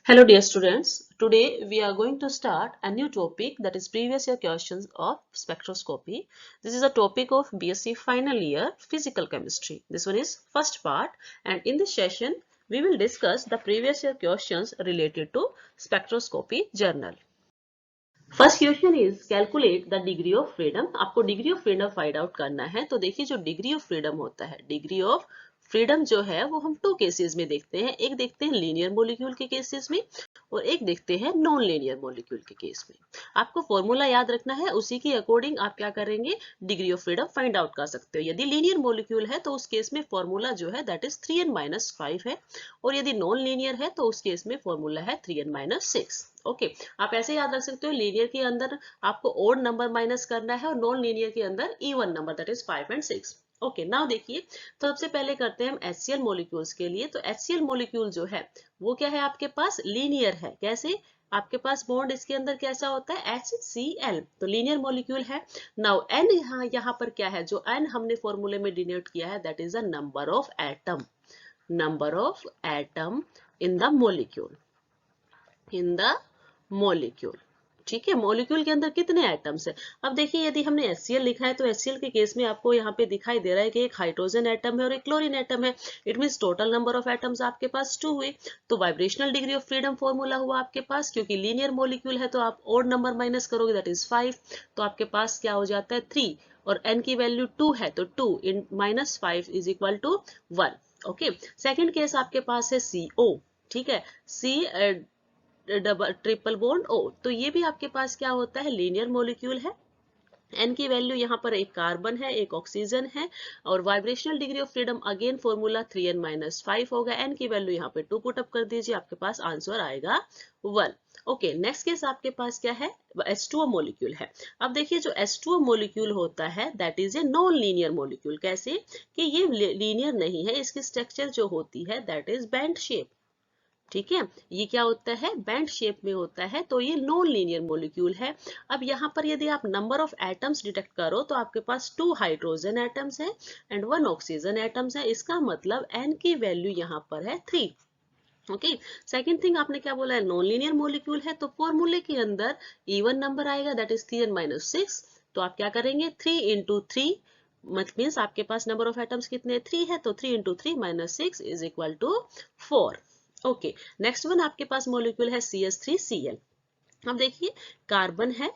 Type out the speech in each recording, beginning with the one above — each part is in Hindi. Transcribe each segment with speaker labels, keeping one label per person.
Speaker 1: Hello dear students, today we are going to start a new topic, that is previous year questions of spectroscopy. This is a topic of BSc final year physical chemistry. This one is first part, and in this session we will discuss the previous year questions related to spectroscopy journal. First question is calculate the degree of freedom. आपको degree of freedom find out करना है। तो देखिए जो डिग्री ऑफ फ्रीडम होता है, डिग्री ऑफ फ्रीडम जो है वो हम टू केसेस में देखते हैं। एक देखते हैं लीनियर मॉलिक्यूल के केसेस में और एक देखते हैं नॉन लीनियर मॉलिक्यूल के केस में। आपको फॉर्मूला याद रखना है, उसी के अकॉर्डिंग आप क्या करेंगे, degree of freedom find out कर सकते हो। यदि लीनियर मॉलिक्यूल है तो उस केस में फॉर्मूला जो है दैट इज 3n-5 है, और यदि नॉन लीनियर है तो उस केस में फॉर्मूला है 3n-6। ओके, आप ऐसे याद रख सकते हो, लीनियर के अंदर आपको ओड नंबर माइनस करना है और नॉन लीनियर के अंदर even number, that is 5 and 6। Okay, now देखिए, तो सबसे पहले करते हैं हम HCl मॉलिक्यूल्स के लिए। तो HCl मॉलिक्यूल जो है वो क्या है, आपके पास लीनियर है। कैसे, आपके पास बॉन्ड इसके अंदर कैसा होता है, HCl, तो लीनियर मॉलिक्यूल है। नाउ n यहाँ पर क्या है, जो n हमने फॉर्मूले में डिनोट किया है that is the number of atom, number of atom in the molecule, in the molecule. ठीक है, मॉलिक्यूल के अंदर कितने एटम्स है। अब देखिए, यदि हमने HCl लिखा है तो HCl के केस में आपको यहाँ पे दिखाई दे रहा है कि एक हाइड्रोजन एटम है और एक क्लोरीन एटम है। It means total number of atoms आपके पास 2 हुए। तो vibrational degree of freedom formula हुआ आपके पास, क्योंकि लीनियर मॉलिक्यूल है तो आप ओड नंबर माइनस करोगे दैट इज 5, तो आपके पास क्या हो जाता है 3, और n की वैल्यू 2 है तो 2 in -5 is equal to 1। Okay, second case आपके पास है CO। ठीक है, C double triple bond O, तो ये भी आपके पास क्या होता है, लीनियर मॉलिक्यूल है। n की वैल्यू यहाँ पर एक कार्बन है, एक ऑक्सीजन है, और vibrational degree of freedom again formula 3n-5 होगा। n की वैल्यू यहाँ पे 2 पुट अप कर दीजिए, आपके पास आंसर आएगा 1। ओके, नेक्स्ट केस आपके पास क्या है, H2O मॉलिक्यूल है। अब देखिए जो H2O मॉलिक्यूल होता है that is a non linear molecule. कैसे कि ये लीनियर नहीं है, इसकी स्ट्रक्चर जो होती है दैट इज बैंड शेप। ठीक है, ये क्या होता है, बैंड शेप में होता है, तो ये नॉन लीनियर मॉलिक्यूल है। अब यहाँ पर यदि आप नंबर ऑफ एटम्स डिटेक्ट करो तो आपके पास 2 हाइड्रोजन एटम्स है एंड 1 ऑक्सीजन एटम्स है। इसका मतलब n की वैल्यू यहाँ पर है 3। ओके, सेकेंड थिंग आपने क्या बोला है, नॉन लीनियर मॉलिक्यूल है, तो फॉर्मूले के अंदर इवन नंबर आएगा दैट इज 3n-6। तो आप क्या करेंगे, 3 इंटू 3 मीन्स आपके पास नंबर ऑफ एटम्स कितने 3 है, तो 3 into 3-6 is equal to 4। Okay, next one आपके पास मॉलिक्यूल है CH3Cl। अब देखिए, कार्बन है,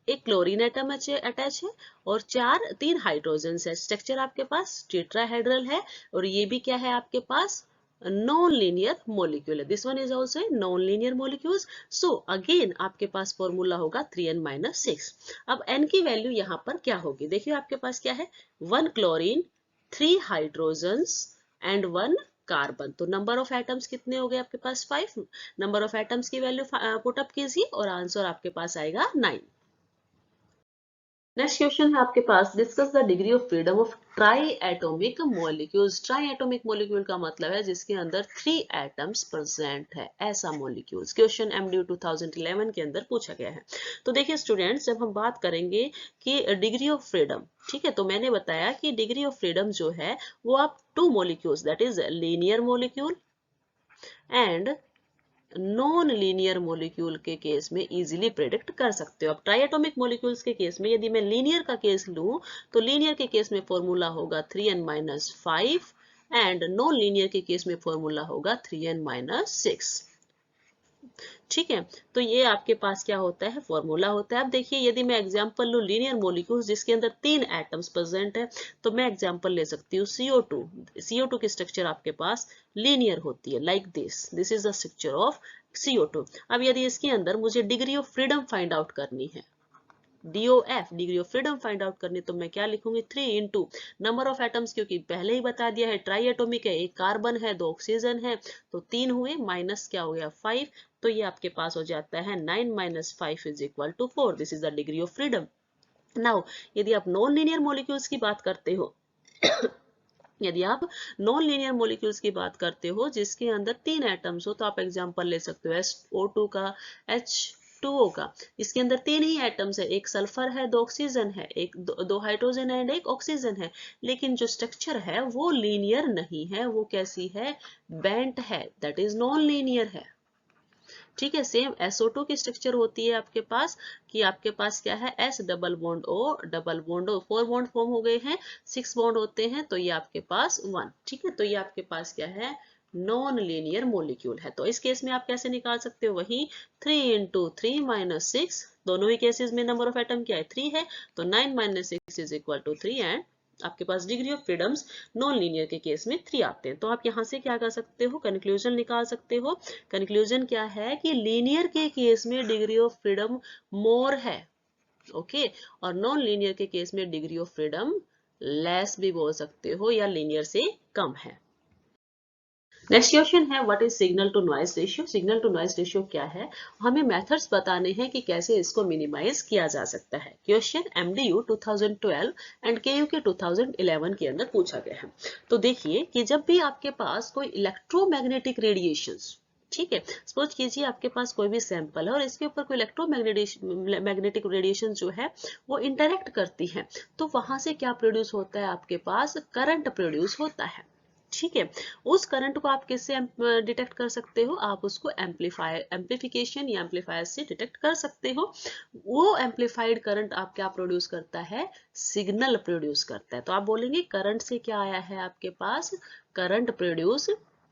Speaker 1: एक क्लोरीन एटम अटैच है, और 3 हाइड्रोजन है। स्ट्रक्चर आपके पास टेट्राहेड्रल है, और ये भी क्या है आपके पास, नॉन लीनियर मॉलिक्यूल है। This one is also known linear molecules. So again आपके पास फॉर्मूला होगा 3n-6। अब n की वैल्यू यहाँ पर क्या होगी, देखिए आपके पास क्या है, 1 क्लोरीन, 3 हाइड्रोजन्स एंड 1 कार्बन। तो नंबर ऑफ एटम्स कितने हो गए आपके पास, 5। नंबर ऑफ एटम्स की वैल्यू पुट अप कीजिए और आंसर आपके पास आएगा 9। नेक्स्ट क्वेश्चन है आपके पास, discuss the degree of freedom of triatomic molecules. Triatomic molecule का मतलब है जिसके अंदर 3 एटम्स प्रेजेंट है, ऐसा मॉलिक्यूल्स। क्वेश्चन MDU 2011 के अंदर पूछा गया है। तो देखिए स्टूडेंट्स, जब हम बात करेंगे कि डिग्री ऑफ फ्रीडम, ठीक है, तो मैंने बताया कि डिग्री ऑफ फ्रीडम जो है वो आप 2 molecules that is linear molecule and non linear molecule के केस में इजीली प्रेडिक्ट कर सकते हो। अब ट्राइएटॉमिक मॉलिक्यूल्स के केस में यदि मैं लीनियर का केस लूं तो लीनियर के केस में फॉर्मूला होगा 3n-5 एंड नॉन लीनियर के केस में फॉर्मूला होगा 3n-6। ठीक है, तो ये आपके पास क्या होता है, फॉर्मूला होता है। अब देखिए, यदि मैं एग्जांपल लूं लीनियर मॉलिक्यूल्स जिसके अंदर 3 एटम्स प्रेजेंट है, तो मैं एग्जांपल ले सकती हूँ CO2। CO2 की स्ट्रक्चर आपके पास लीनियर होती है, like this is the structure of CO2। अब यदि इसके अंदर मुझे degree of freedom find out करनी है, DOF degree of freedom find out करनी, तो मैं क्या लिखूंगी, 3 इंटू नंबर ऑफ एटम्स, क्योंकि पहले ही बता दिया है ट्राई एटोमिक है, एक कार्बन है, 2 ऑक्सीजन है, तो 3 हुए, माइनस क्या हो गया 5, तो ये आपके पास हो जाता है 9-5 is equal to 4। This is the degree of freedom. Now यदि आप नॉन लीनियर मॉलिक्यूल्स की बात करते हो यदि आप नॉन लीनियर मॉलिक्यूल्स की बात करते हो जिसके अंदर 3 एटम्स हो, तो आप एग्जांपल ले सकते हो SO2 का, H2O का। इसके अंदर 3 ही एटम्स है, एक सल्फर है, 2 ऑक्सीजन है, एक दो हाइड्रोजन एंड एक ऑक्सीजन है, लेकिन जो स्ट्रक्चर है वो लीनियर नहीं है, वो कैसी है, बेंट है, दैट इज नॉन लीनियर है। ठीक है। सेम SO2 की स्ट्रक्चर होती है आपके पास कि आपके पास क्या है S double bond O 4 bond form हो गए हैं, 6 बॉन्ड होते हैं तो ये आपके पास 1। ठीक है, तो ये आपके पास क्या है, नॉन लीनियर मोलिक्यूल है। तो इस केस में आप कैसे निकाल सकते हो, वही 3 × 3 - 6, दोनों ही केसेस में नंबर ऑफ एटम क्या है 3 है, तो 9 - 6 = 3 एंड आपके पास degree of freedoms non linear के केस में 3 आते हैं। तो आप यहाँ से क्या कर सकते हो, कंक्लूजन निकाल सकते हो। कंक्लूजन क्या है कि लीनियर के केस में डिग्री ऑफ फ्रीडम मोर है, ओके, और नॉन लीनियर के केस में डिग्री ऑफ फ्रीडम लेस भी बोल सकते हो या लीनियर से कम है। नेक्स्ट क्वेश्चन है what is signal to noise ratio. Signal to noise ratio क्या है, हमें मेथड्स बताने हैं कि कैसे इसको मिनिमाइज किया जा सकता है। क्वेश्चन MDU 2012 एंड KUK 2011 के अंदर पूछा गया है। तो देखिए कि जब भी आपके पास कोई इलेक्ट्रोमैग्नेटिक रेडिएशंस, ठीक है, सपोज कीजिए आपके पास कोई भी सैंपल है और इसके ऊपर कोई इलेक्ट्रोमैग्नेटिक रेडिएशन जो है वो इंटरेक्ट करती है, तो वहां से क्या प्रोड्यूस होता है, आपके पास करंट प्रोड्यूस होता है। ठीक है, उस करंट को आप किससे डिटेक्ट कर सकते हो, आप उसको एम्पलीफिकेशन या एम्पलीफायर से डिटेक्ट कर सकते हो। वो एम्पलीफाइड करंट आप क्या प्रोड्यूस करता है, सिग्नल प्रोड्यूस करता है। तो आप बोलेंगे करंट से क्या आया है आपके पास, करंट प्रोड्यूस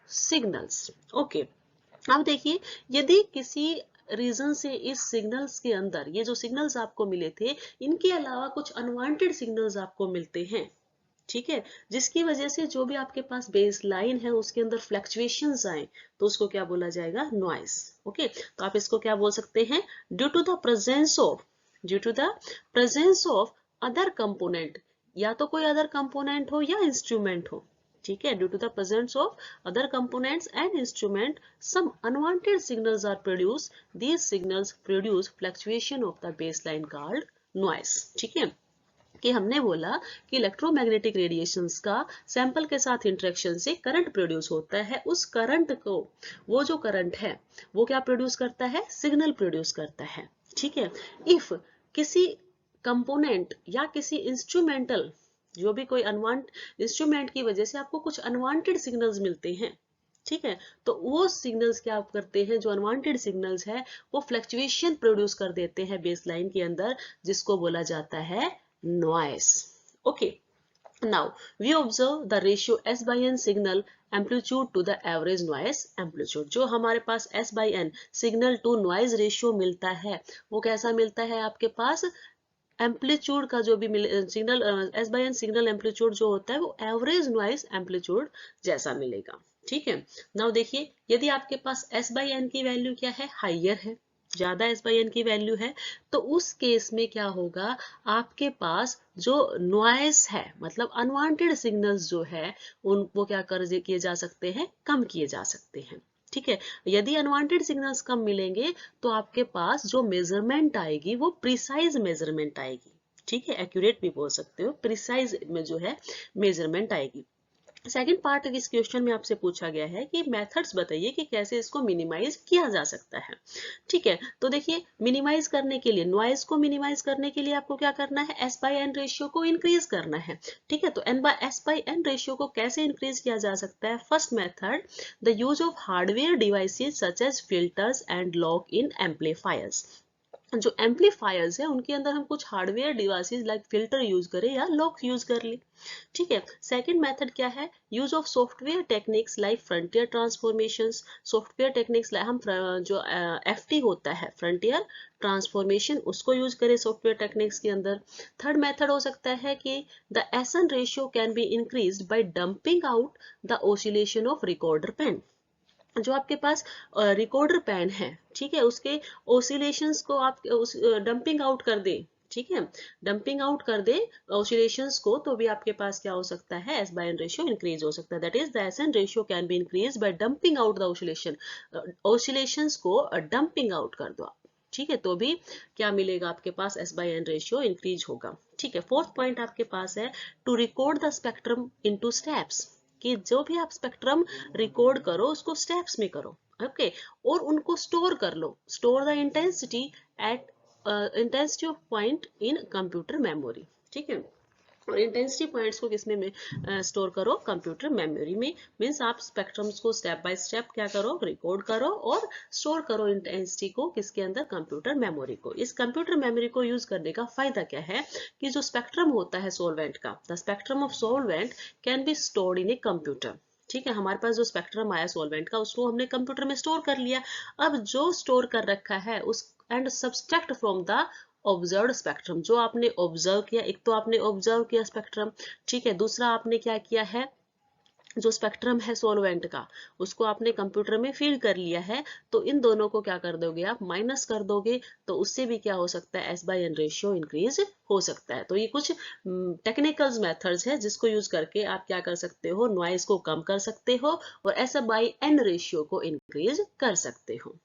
Speaker 1: सिग्नल्स। ओके, अब देखिए यदि किसी रीजन से इस सिग्नल्स के अंदर, ये जो सिग्नल्स आपको मिले थे, इनके अलावा कुछ अनवांटेड सिग्नल्स आपको मिलते हैं, ठीक है, जिसकी वजह से जो भी आपके पास बेस लाइन है उसके अंदर फ्लक्चुएशंस आए, तो उसको क्या बोला जाएगा, नॉइस। ओके, तो आप इसको क्या बोल सकते हैं, due to the presence of other component, या तो कोई अदर कंपोनेंट हो या इंस्ट्रूमेंट हो। ठीक है, due to the presence of other components and instrument some unwanted signals are produce, these signals produce fluctuation of the base line called noise. ठीक है, कि हमने बोला कि इलेक्ट्रोमैग्नेटिक रेडिएशंस का सैंपल के साथ इंटरेक्शन से करंट प्रोड्यूस होता है। उस करंट को, वो जो करंट है वो क्या प्रोड्यूस करता है, सिग्नल प्रोड्यूस करता है। ठीक है, इफ किसी कंपोनेंट या किसी इंस्ट्रूमेंटल, जो भी कोई अनवांट इंस्ट्रूमेंट की वजह से आपको कुछ अनवांटेड सिग्नल्स मिलते हैं, ठीक है, तो वो सिग्नल्स क्या करते हैं, जो अनवांटेड सिग्नल्स है वो फ्लक्चुएशन प्रोड्यूस कर देते हैं बेसलाइन के अंदर, जिसको बोला जाता है noise. Okay, now we observe the ratio S/N signal amplitude to the average noise amplitude. जो हमारे पास S/N signal to noise ratio मिलता है वो कैसा मिलता है, आपके पास एम्पलीट्यूड का जो भी सिग्नल S/N सिग्नल एम्पलीट्यूड जो होता है वो एवरेज नॉइज एम्पलीट्यूड जैसा मिलेगा। ठीक है, नाउ देखिए यदि आपके पास S/N की वैल्यू क्या है, हाइयर है, ज्यादा S/N की वैल्यू है, तो उस केस में क्या होगा, आपके पास जो नॉइस है, मतलब अनवांटेड सिग्नल्स जो है उन वो क्या कर किए जा सकते हैं, कम किए जा सकते हैं। ठीक है, यदि अनवांटेड सिग्नल्स कम मिलेंगे तो आपके पास जो मेजरमेंट आएगी वो प्रिसाइज मेजरमेंट आएगी। ठीक है, एक्यूरेट भी बोल सकते हो, प्रिसाइज में जो है मेजरमेंट आएगी। सेकेंड पार्ट इस क्वेश्चन में आपसे पूछा गया है कि मेथड्स बताइए कि कैसे इसको मिनिमाइज किया जा सकता है। ठीक है, तो देखिए मिनिमाइज करने के लिए, नॉइज को मिनिमाइज करने के लिए आपको क्या करना है, S/N रेशियो को इंक्रीज करना है। ठीक है, तो S/N रेशियो को कैसे इंक्रीज किया जा सकता है, first method, the use of hardware devices such as filters and lock in amplifiers. जो एम्पलीफायर्स है उनके अंदर हम कुछ hardware devices like filter use करें या लॉक यूज कर ले। ठीक है, सेकंड मेथड क्या है, use of software techniques like frontier transformations. Software techniques हम जो FT होता है, फ्रंटियर ट्रांसफॉर्मेशन, उसको यूज करें सॉफ्टवेयर टेक्निक्स के अंदर। थर्ड मेथड हो सकता है कि the SN ratio can be increased by damping out the oscillation of recorder pen. जो आपके पास रिकॉर्डर पेन है, ठीक है, उसके ओसिलेशंस को आप डंपिंग आउट कर दें। ठीक है, डंपिंग आउट कर दे ऑसिलेशंस को, तो भी आपके पास क्या हो सकता है, S/N रेशियो इंक्रीज हो सकता है। That is the SN ratio can be increase by damping out the oscillation. Oscillations को डंपिंग आउट कर दो आप, ठीक है, तो भी क्या मिलेगा, आपके पास S/N रेशियो इंक्रीज होगा। ठीक है, फोर्थ पॉइंट आपके पास है to record the spectrum into steps, कि जो भी आप स्पेक्ट्रम रिकॉर्ड करो उसको स्टेप्स में करो। ओके, और उनको स्टोर कर लो, store the intensity at intensity of point in computer memory. ठीक है, और इंटेंसिटी पॉइंट्स को किसमें में स्टोर करो, कंप्यूटर मेमोरी में। मीन्स आप स्पेक्ट्रम्स को स्टेप बाय स्टेप क्या करो, रिकॉर्ड करो और स्टोर करो इंटेंसिटी को किसके अंदर, कंप्यूटर मेमोरी को। इस कंप्यूटर मेमोरी को यूज करने का फायदा क्या है कि जो स्पेक्ट्रम होता है सॉल्वेंट का, the spectrum of solvent can be stored in a computer. ठीक है, हमारे पास जो स्पेक्ट्रम आया सॉल्वेंट का उसको हमने कंप्यूटर में स्टोर कर लिया। अब जो स्टोर कर रखा है उस and subtract from the observe spectrum, जो आपने ऑब्जर्व किया, एक तो आपने ऑब्जर्व किया स्पेक्ट्रम, ठीक है, दूसरा आपने क्या किया है, जो स्पेक्ट्रम है सॉल्वेंट का उसको आपने कंप्यूटर में फीड कर लिया है, तो इन दोनों को क्या कर दोगे आप, माइनस कर दोगे, तो उससे भी क्या हो सकता है, S/N रेशियो इंक्रीज हो सकता है। तो ये कुछ टेक्निकल मेथड्स है जिसको यूज करके आप क्या कर सकते हो, नॉइज को कम कर सकते हो और S/N रेशियो को इंक्रीज कर सकते हो।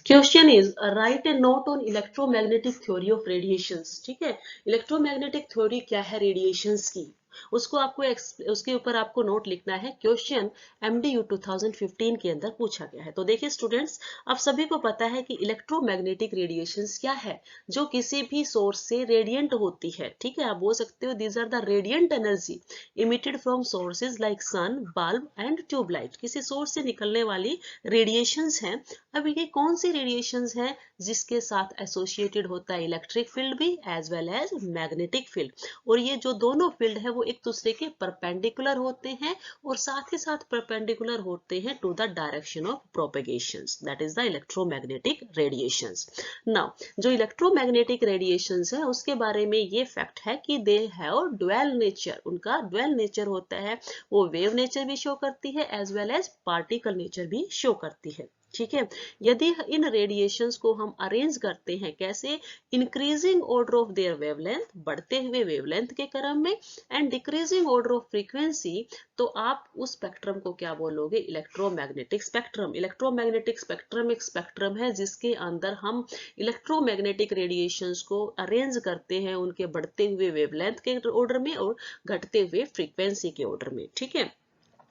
Speaker 1: Question is right A note on electromagnetic theory of radiations. ठीक है, इलेक्ट्रोमैग्नेटिक थ्योरी क्या है रेडिएशंस की, उसको आपको उसके ऊपर आपको नोट लिखना है। क्वेश्चन MDU 2015 के अंदर पूछा गया है। तो देखिए स्टूडेंट्स, आप सभी को पता है कि इलेक्ट्रोमैग्नेटिक रेडिएशंस क्या है, जो किसी भी सोर्स से रेडिएंट होती है। ठीक है, आप बोल सकते हो these are the radiant energy emitted from sources like sun, bulb and tubelight. किसी सोर्स से निकलने वाली रेडिएशंस हैं। अब ये कौन सी रेडिएशंस हैं जिसके साथ एसोसिएटेड होता है इलेक्ट्रिक फील्ड भी as well as magnetic field, और ये जो दोनों फील्ड है वो एक दूसरे के परपेंडिकुलर होते हैं और साथ ही साथ परपेंडिकुलर होते हैं to the direction of propagations, that is the electromagnetic radiations. Now जो इलेक्ट्रोमैग्नेटिक रेडिएशंस है उसके बारे में ये फैक्ट है कि दे हैव ड्वेल नेचर, उनका ड्वेल नेचर होता है, वो वेव नेचर भी शो करती है as well as particle nature भी शो करती है। ठीक है, यदि इन रेडिएशंस को हम अरेंज करते हैं कैसे, increasing order of their wavelength, बढ़ते हुए वेवलेंथ के क्रम में, and decreasing order of frequency, तो आप उस स्पेक्ट्रम को क्या बोलोगे, इलेक्ट्रोमैग्नेटिक स्पेक्ट्रम। इलेक्ट्रोमैग्नेटिक स्पेक्ट्रम एक स्पेक्ट्रम है जिसके अंदर हम इलेक्ट्रोमैग्नेटिक रेडिएशंस को अरेंज करते हैं उनके बढ़ते हुए वेवलेंथ के ऑर्डर में और घटते हुए फ्रीक्वेंसी के ऑर्डर में। ठीक है,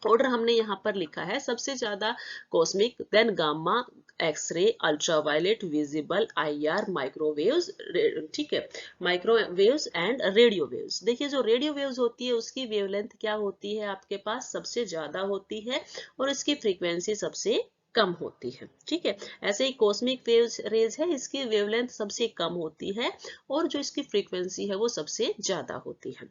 Speaker 1: ऑर्डर हमने यहाँ पर लिखा है, सबसे ज्यादा cosmic, then gamma, x ray, ultraviolet, visible, IR, microwaves. ठीक है, माइक्रोवेव्स एंड रेडियो वेव्स। देखिए जो रेडियो वेव्स होती है उसकी वेवलेंथ क्या होती है आपके पास, सबसे ज्यादा होती है और इसकी फ्रीक्वेंसी सबसे कम होती है। ठीक है, ऐसे ही कॉस्मिक वेव्स रेज है, इसकी वेवलेंथ सबसे कम होती है और जो इसकी फ्रीक्वेंसी है वो सबसे ज्यादा होती है।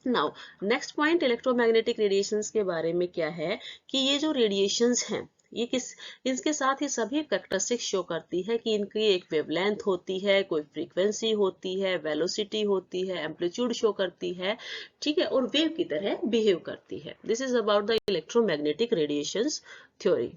Speaker 1: Now next point electromagnetic radiations के बारे में क्या है कि ये जो रेडिएशंस हैं ये इसके साथ ही सभी कैरेक्टरिस्टिक्स शो करती है कि इनकी एक वेवलेंथ होती है, कोई फ्रीक्वेंसी होती है, वेलोसिटी होती है, एम्पलीट्यूड शो करती है। ठीक है, और वेव की तरह बिहेव करती है। This is about the electromagnetic radiations theory.